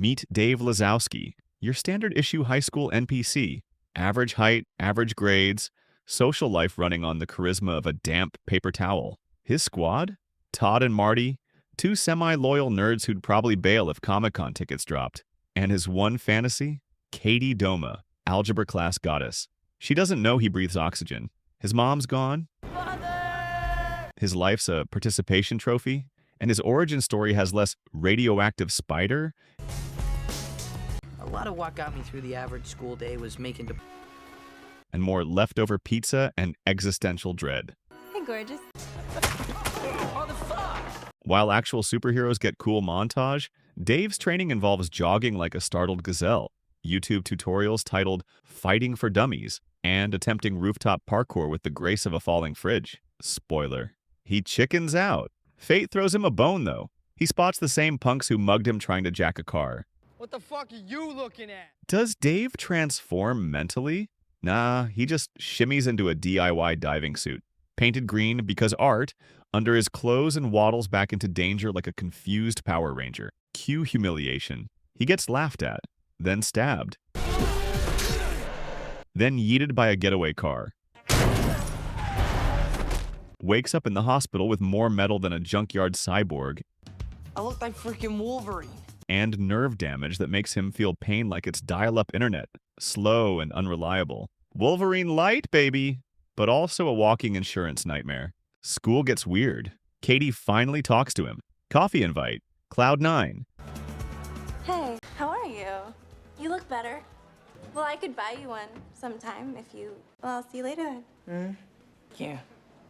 Meet Dave Lazowski, your standard issue high school NPC. Average height, average grades, social life running on the charisma of a damp paper towel. His squad? Todd and Marty, two semi-loyal nerds who'd probably bail if Comic-Con tickets dropped. And his one fantasy? Katie Doma, algebra class goddess. She doesn't know he breathes oxygen. His mom's gone. Father! His life's a participation trophy. And his origin story has less radioactive spider. A lot of what got me through the average school day was making And more leftover pizza and existential dread. Hey, gorgeous. While actual superheroes get cool montage, Dave's training involves jogging like a startled gazelle, YouTube tutorials titled Fighting for Dummies, and attempting rooftop parkour with the grace of a falling fridge. Spoiler. He chickens out. Fate throws him a bone, though. He spots the same punks who mugged him trying to jack a car. What the fuck are you looking at? Does Dave transform mentally? Nah, he just shimmies into a DIY diving suit. Painted green because art, under his clothes and waddles back into danger like a confused Power Ranger. Cue humiliation. He gets laughed at, then stabbed. Then yeeted by a getaway car. Wakes up in the hospital with more metal than a junkyard cyborg. I look like freaking Wolverine. And nerve damage that makes him feel pain like it's dial-up internet, slow and unreliable. Wolverine light, baby! But also a walking insurance nightmare. School gets weird. Katie finally talks to him. Coffee invite. Cloud 9. Hey, how are you? You look better. Well, I could buy you one sometime if you... Well, I'll see you later then. Yeah.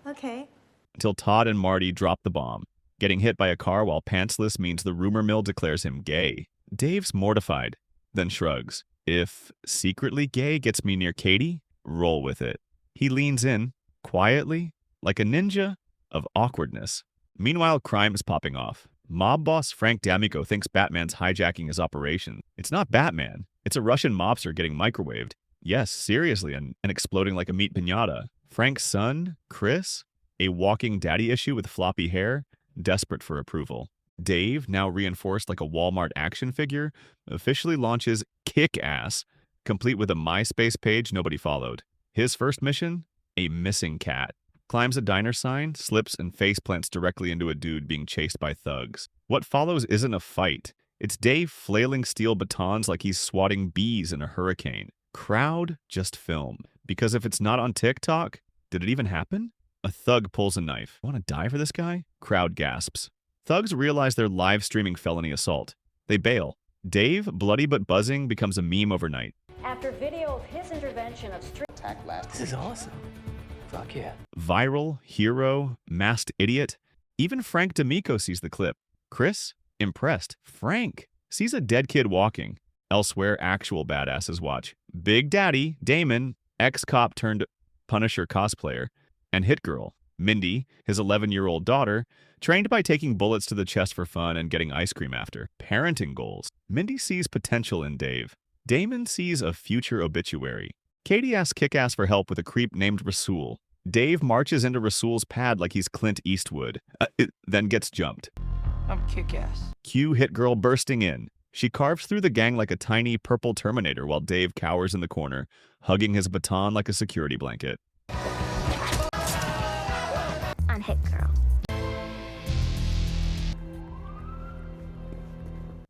Okay. Until Todd and Marty drop the bomb. Getting hit by a car while pantsless means the rumor mill declares him gay. Dave's mortified, then shrugs. If secretly gay gets me near Katie, roll with it. He leans in, quietly, like a ninja of awkwardness. Meanwhile, crime is popping off. Mob boss Frank D'Amico thinks Batman's hijacking his operation. It's not Batman. It's a Russian mobster getting microwaved. Yes, seriously, and exploding like a meat piñata. Frank's son, Chris, a walking daddy issue with floppy hair, desperate for approval. Dave, now reinforced like a Walmart action figure, officially launches Kick-Ass, complete with a MySpace page nobody followed. His first mission? A missing cat. Climbs a diner sign, slips and face plants directly into a dude being chased by thugs. What follows isn't a fight. It's Dave flailing steel batons like he's swatting bees in a hurricane. Crowd just film. Because if it's not on TikTok, did it even happen? A thug pulls a knife. Want to die for this guy? Crowd gasps. Thugs realize they're live streaming felony assault. They bail. Dave, bloody but buzzing, becomes a meme overnight. After video of his intervention of street Attack last. This is awesome. Fuck yeah. Viral, hero, masked idiot. Even Frank D'Amico sees the clip. Chris? Impressed. Frank sees a dead kid walking. Elsewhere, actual badasses watch. Big Daddy, Damon, ex-cop turned Punisher cosplayer, and Hit Girl, Mindy, his 11-year-old daughter, trained by taking bullets to the chest for fun and getting ice cream after. Parenting goals. Mindy sees potential in Dave. Damon sees a future obituary. Katie asks Kick-Ass for help with a creep named Rasul. Dave marches into Rasul's pad like he's Clint Eastwood, then gets jumped. I'm Kick-Ass. Cue Hit Girl bursting in. She carves through the gang like a tiny purple Terminator while Dave cowers in the corner, hugging his baton like a security blanket. On Hit Girl.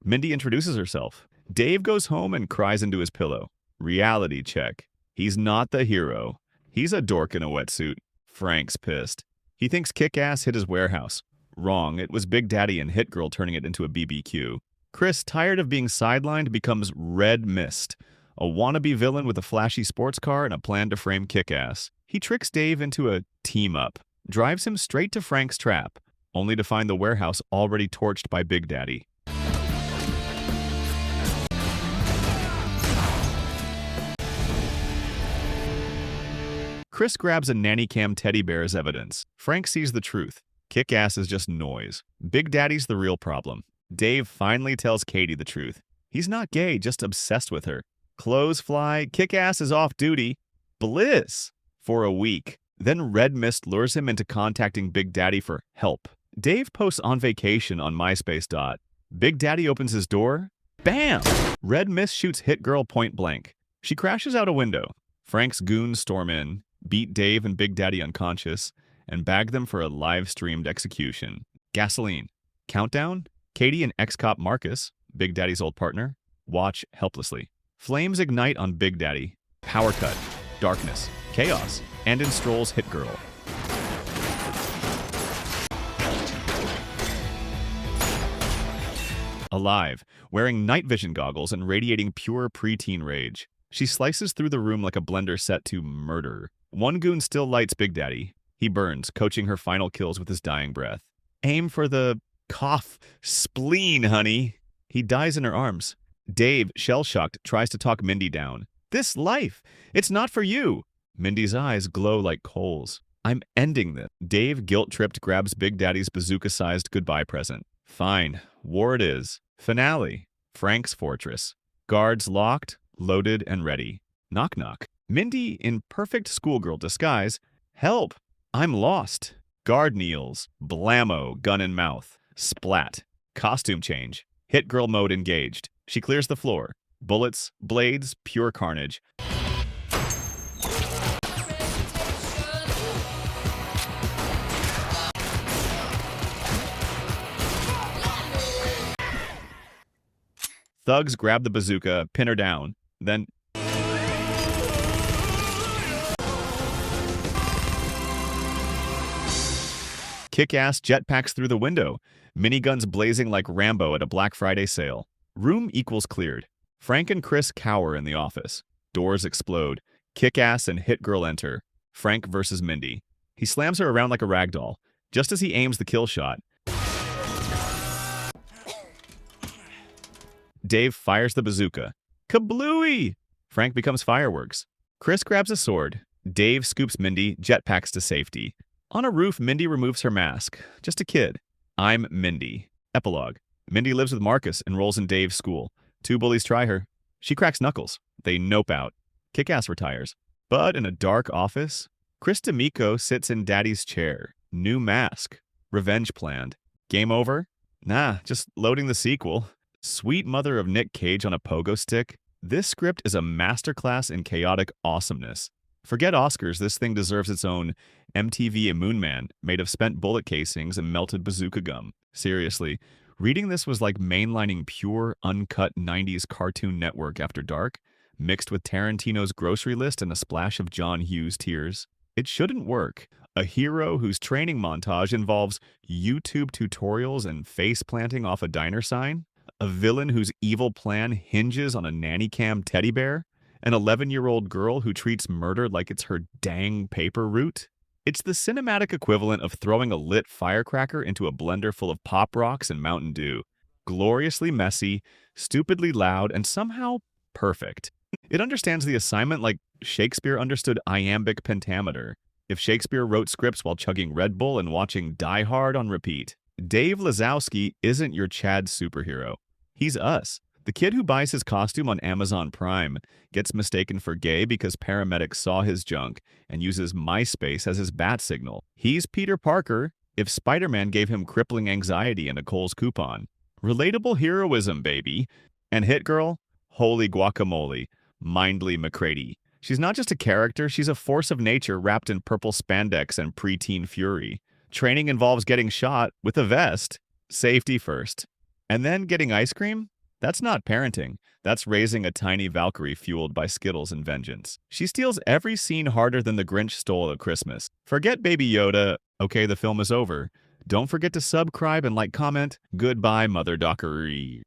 Mindy introduces herself. Dave goes home and cries into his pillow. Reality check. He's not the hero. He's a dork in a wetsuit. Frank's pissed. He thinks Kick-Ass hit his warehouse. Wrong, it was Big Daddy and Hit Girl turning it into a BBQ. Chris, tired of being sidelined, becomes Red Mist, a wannabe villain with a flashy sports car and a plan to frame Kick-Ass. He tricks Dave into a team-up, drives him straight to Frank's trap, only to find the warehouse already torched by Big Daddy. Chris grabs a nanny cam teddy bear as evidence. Frank sees the truth. Kick-Ass is just noise. Big Daddy's the real problem. Dave finally tells Katie the truth. He's not gay, just obsessed with her. Clothes fly, Kick-Ass is off duty. Bliss! For a week. Then Red Mist lures him into contacting Big Daddy for help. Dave posts on vacation on MySpace. Big Daddy opens his door, Bam! Red Mist shoots Hit Girl point blank. She crashes out a window. Frank's goons storm in, beat Dave and Big Daddy unconscious, and bag them for a live-streamed execution. Gasoline. Countdown. Katie and ex-cop Marcus, Big Daddy's old partner, watch helplessly. Flames ignite on Big Daddy. Power cut. Darkness. Chaos. And in strolls Hit Girl. Alive, wearing night vision goggles and radiating pure preteen rage. She slices through the room like a blender set to murder. One goon still lights Big Daddy. He burns, coaching her final kills with his dying breath. Aim for the spleen, honey. He dies in her arms. Dave, shell-shocked, tries to talk Mindy down. This life, it's not for you. Mindy's eyes glow like coals. I'm ending this. Dave, guilt-tripped, grabs Big Daddy's bazooka-sized goodbye present. Fine, war it is. Finale. Frank's fortress. Guards locked, loaded, and ready. Knock knock. Mindy, in perfect schoolgirl disguise. Help! I'm lost. Guard kneels. Blammo, gun in mouth. Splat. Costume change. Hit Girl mode engaged. She clears the floor. Bullets, blades, pure carnage. Thugs grab the bazooka, pin her down, then kick-ass jetpacks through the window, miniguns blazing like Rambo at a Black Friday sale. Room equals cleared. Frank and Chris cower in the office. Doors explode. Kick-ass and Hit Girl enter. Frank versus Mindy. He slams her around like a ragdoll. Just as he aims the kill shot, Dave fires the bazooka. Kablooey! Frank becomes fireworks. Chris grabs a sword. Dave scoops Mindy, jetpacks to safety. On a roof, Mindy removes her mask. Just a kid. I'm Mindy. Epilogue. Mindy lives with Marcus, enrolls in Dave's school. Two bullies try her. She cracks knuckles. They nope out. Kick-ass retires. But in a dark office, Chris D'Amico sits in Daddy's chair. New mask. Revenge planned. Game over? Nah, just loading the sequel. Sweet mother of Nick Cage on a pogo stick. This script is a masterclass in chaotic awesomeness. Forget Oscars, this thing deserves its own MTV Moon Man, made of spent bullet casings and melted bazooka gum. Seriously, reading this was like mainlining pure, uncut 90s Cartoon Network After Dark, mixed with Tarantino's grocery list and a splash of John Hughes tears. It shouldn't work. A hero whose training montage involves YouTube tutorials and face planting off a diner sign? A villain whose evil plan hinges on a nanny cam teddy bear? An 11-year-old girl who treats murder like it's her dang paper route? It's the cinematic equivalent of throwing a lit firecracker into a blender full of Pop Rocks and Mountain Dew. Gloriously messy, stupidly loud, and somehow perfect. It understands the assignment like Shakespeare understood iambic pentameter. If Shakespeare wrote scripts while chugging Red Bull and watching Die Hard on repeat. Dave Lazowski isn't your Chad superhero. He's us. The kid who buys his costume on Amazon Prime gets mistaken for gay because paramedics saw his junk and uses MySpace as his bat signal. He's Peter Parker if Spider-Man gave him crippling anxiety and a Kohl's coupon. Relatable heroism, baby. And Hit Girl? Holy guacamole. Mindly McCready. She's not just a character, she's a force of nature wrapped in purple spandex and preteen fury. Training involves getting shot with a vest. Safety first. And then getting ice cream? That's not parenting. That's raising a tiny Valkyrie fueled by Skittles and vengeance. She steals every scene harder than the Grinch stole at Christmas. Forget Baby Yoda. Okay, the film is over. Don't forget to subscribe and comment. Goodbye, Mother Dockery.